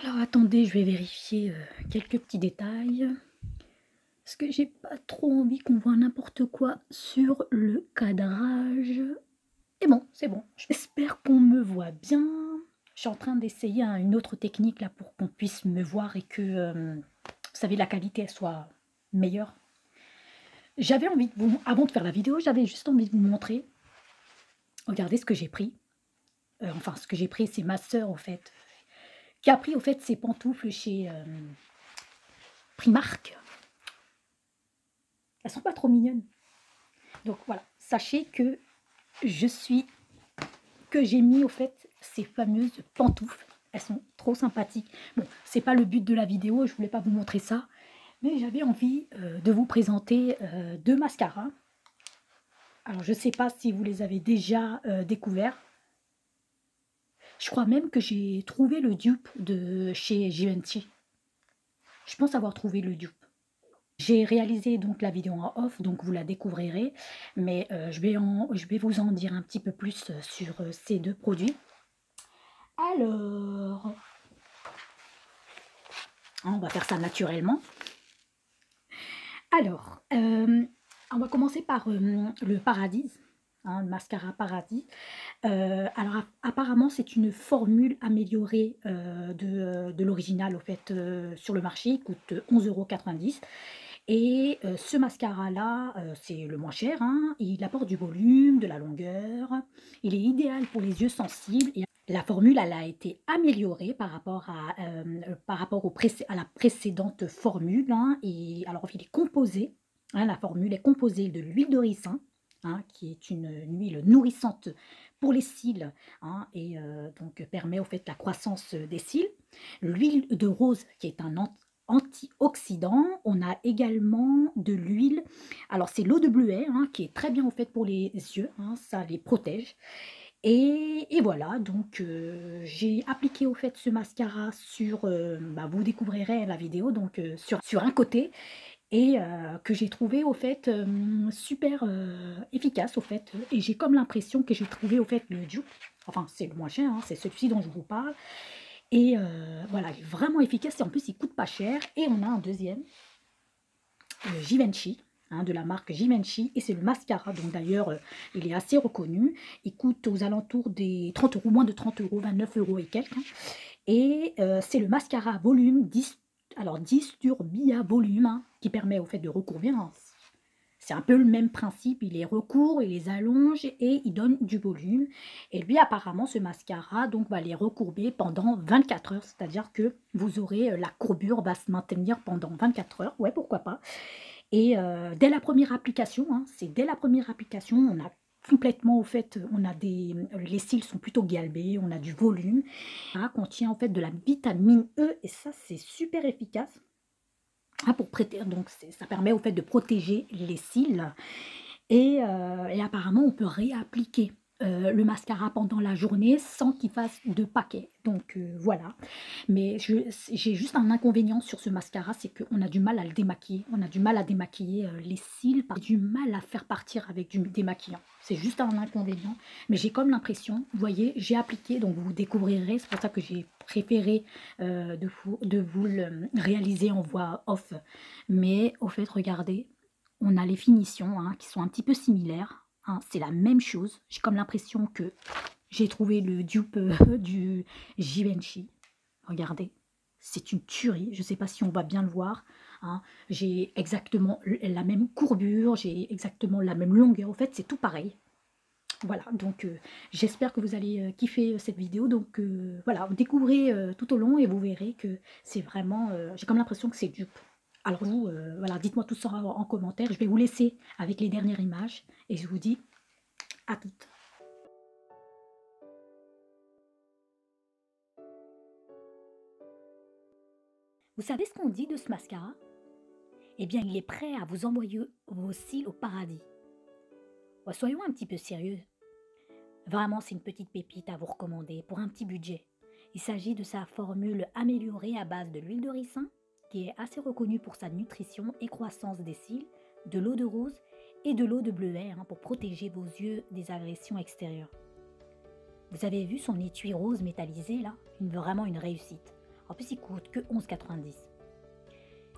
Alors attendez, je vais vérifier, quelques petits détails. Parce que j'ai pas trop envie qu'on voit n'importe quoi sur le cadrage. Et bon, c'est bon. J'espère qu'on me voit bien. Je suis en train d'essayer une autre technique là pour qu'on puisse me voir et que, vous savez, la qualité elle soit meilleure. J'avais envie de vous avant de faire la vidéo, j'avais juste envie de vous montrer. Regardez ce que j'ai pris. Enfin, ce que j'ai pris, c'est ma sœur, au fait, qui a pris, au fait, ses pantoufles chez, Primark. Elles sont pas trop mignonnes. Donc voilà, sachez que j'ai mis, au fait, ces fameuses pantoufles. Elles sont trop sympathiques. Bon, c'est pas le but de la vidéo, je voulais pas vous montrer ça, mais j'avais envie de vous présenter deux mascaras. Alors je sais pas si vous les avez déjà découverts. Je crois même que j'ai trouvé le dupe de chez Givenchy. Je pense avoir trouvé le dupe. J'ai réalisé donc la vidéo en off, donc vous la découvrirez, mais je vais vous en dire un petit peu plus sur ces deux produits. Alors, on va faire ça naturellement. Alors, on va commencer par le Paradis, le mascara Paradis. Alors apparemment c'est une formule améliorée de l'original au fait sur le marché, il coûte 11,90 €. Et ce mascara-là, c'est le moins cher, hein. Il apporte du volume, de la longueur. Il est idéal pour les yeux sensibles. Et la formule, elle a été améliorée par rapport à la précédente formule, hein. Et alors, il est composé, hein, la formule est composée de l'huile de ricin, hein, qui est une huile nourrissante pour les cils, hein, et donc permet au fait la croissance des cils. L'huile de rose, qui est un antioxydant. On a également de l'huile, alors c'est l'eau de bleuet, hein, qui est très bien au fait pour les yeux, hein, ça les protège. Et voilà, donc j'ai appliqué au fait ce mascara sur, vous découvrirez la vidéo, donc sur un côté, et que j'ai trouvé au fait super efficace au fait, et j'ai comme l'impression que j'ai trouvé au fait le dupe, enfin c'est le moins cher, hein, c'est celui-ci dont je vous parle. Et voilà, il est vraiment efficace et en plus il coûte pas cher. Et on a un deuxième, Givenchy, hein, de la marque Givenchy, et c'est le mascara. Donc d'ailleurs, il est assez reconnu. Il coûte aux alentours des 30 €, moins de 30 €, 29 € et quelques, hein. Et c'est le mascara volume 10, alors Disturbia volume, hein, qui permet au fait de recouvrir, hein. C'est un peu le même principe, il les recourt, il les allonge et il donne du volume. Et lui, apparemment, ce mascara donc, va les recourber pendant 24 heures, c'est-à-dire que vous aurez, la courbure va se maintenir pendant 24 heures, ouais, pourquoi pas. Et dès la première application, hein, c'est dès la première application, on a complètement, au fait, on a les cils sont plutôt galbés, on a du volume. Ça contient, en fait, de la vitamine E et ça, c'est super efficace. Ah, pour prêter, donc ça permet au fait de protéger les cils et apparemment on peut réappliquer le mascara pendant la journée sans qu'il fasse de paquet. Donc voilà. Mais j'ai juste un inconvénient sur ce mascara, c'est qu'on a du mal à le démaquiller. On a du mal à démaquiller les cils, du mal à faire partir avec du démaquillant. C'est juste un inconvénient. Mais j'ai comme l'impression, vous voyez, j'ai appliqué, donc vous découvrirez. C'est pour ça que j'ai préféré de vous le réaliser en voix off. Mais au fait, regardez, on a les finitions, hein, qui sont un petit peu similaires, hein, c'est la même chose. J'ai comme l'impression que j'ai trouvé le dupe du Givenchy. Regardez, c'est une tuerie. Je ne sais pas si on va bien le voir, hein. J'ai exactement la même courbure, j'ai exactement la même longueur. En fait, c'est tout pareil. Voilà, donc j'espère que vous allez kiffer cette vidéo. Donc voilà, découvrez tout au long et vous verrez que c'est vraiment, j'ai comme l'impression que c'est dupe. Alors vous, voilà, dites-moi tout ça en commentaire. Je vais vous laisser avec les dernières images et je vous dis à toutes. Vous savez ce qu'on dit de ce mascara? Eh bien, il est prêt à vous envoyer vos cils au paradis. Bon, soyons un petit peu sérieux. Vraiment, c'est une petite pépite à vous recommander pour un petit budget. Il s'agit de sa formule améliorée à base de l'huile de ricin, qui est assez reconnue pour sa nutrition et croissance des cils, de l'eau de rose et de l'eau de bleuet, hein, pour protéger vos yeux des agressions extérieures. Vous avez vu son étui rose métallisé là? Vraiment une réussite. En plus, il coûte que 11,90 €.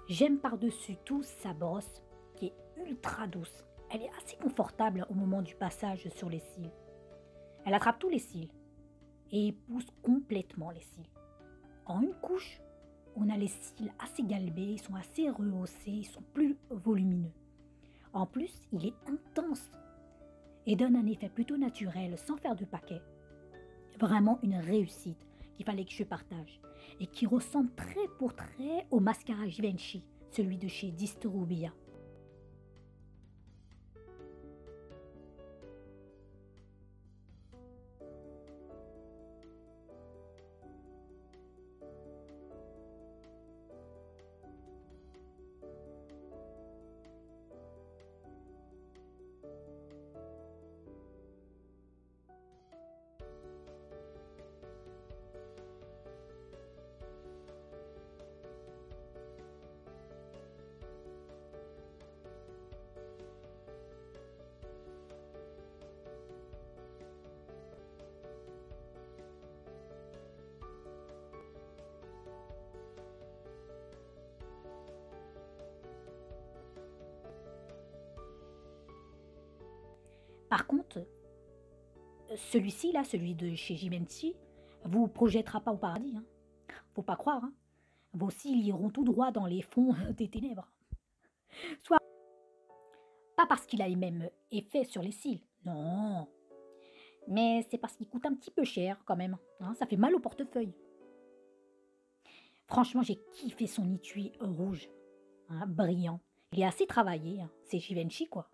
J'aime par-dessus tout sa brosse qui est ultra douce. Elle est assez confortable au moment du passage sur les cils. Elle attrape tous les cils et épouse complètement les cils. En une couche, on a les cils assez galbés, ils sont assez rehaussés, ils sont plus volumineux. En plus, il est intense et donne un effet plutôt naturel sans faire de paquet. Vraiment une réussite qu'il fallait que je partage et qui ressemble trait pour trait au mascara Givenchy, celui de chez Distrubia. Par contre, celui-ci là, celui de chez Givenchy, vous projettera pas au paradis. Hein. Faut pas croire. Hein. Vos cils iront tout droit dans les fonds des ténèbres. Soit pas parce qu'il a les mêmes effets sur les cils, non, mais c'est parce qu'il coûte un petit peu cher quand même. Hein, ça fait mal au portefeuille. Franchement, j'ai kiffé son étui rouge, hein, brillant. Il est assez travaillé, hein. C'est Givenchy quoi.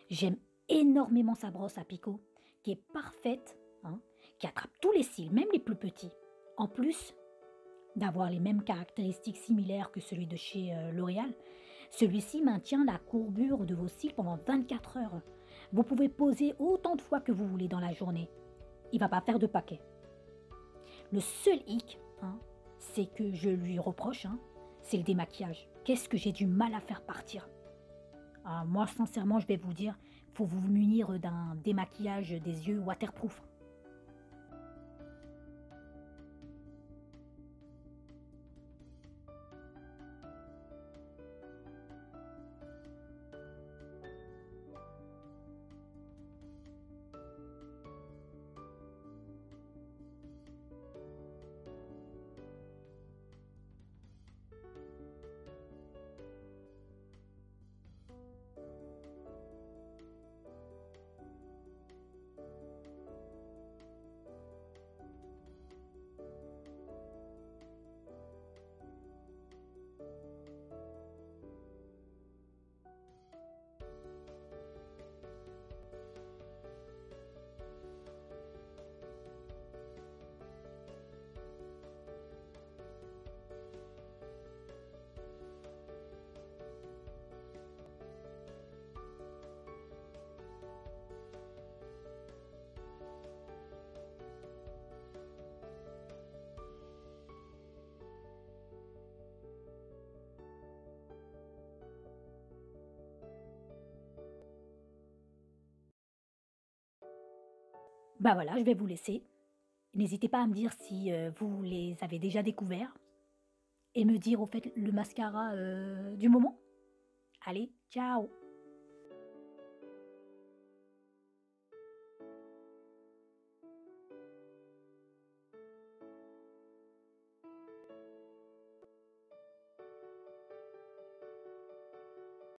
J'aime énormément sa brosse à picot, qui est parfaite, hein, qui attrape tous les cils, même les plus petits. En plus d'avoir les mêmes caractéristiques similaires que celui de chez L'Oréal, celui-ci maintient la courbure de vos cils pendant 24 heures. Vous pouvez poser autant de fois que vous voulez dans la journée. Il ne va pas faire de paquet. Le seul hic, hein, c'est que je lui reproche, hein, c'est le démaquillage. Qu'est-ce que j'ai du mal à faire partir. Moi, sincèrement, je vais vous dire, il faut vous munir d'un démaquillage des yeux waterproof. Bah voilà, je vais vous laisser. N'hésitez pas à me dire si vous les avez déjà découverts et me dire au fait le mascara du moment. Allez, ciao!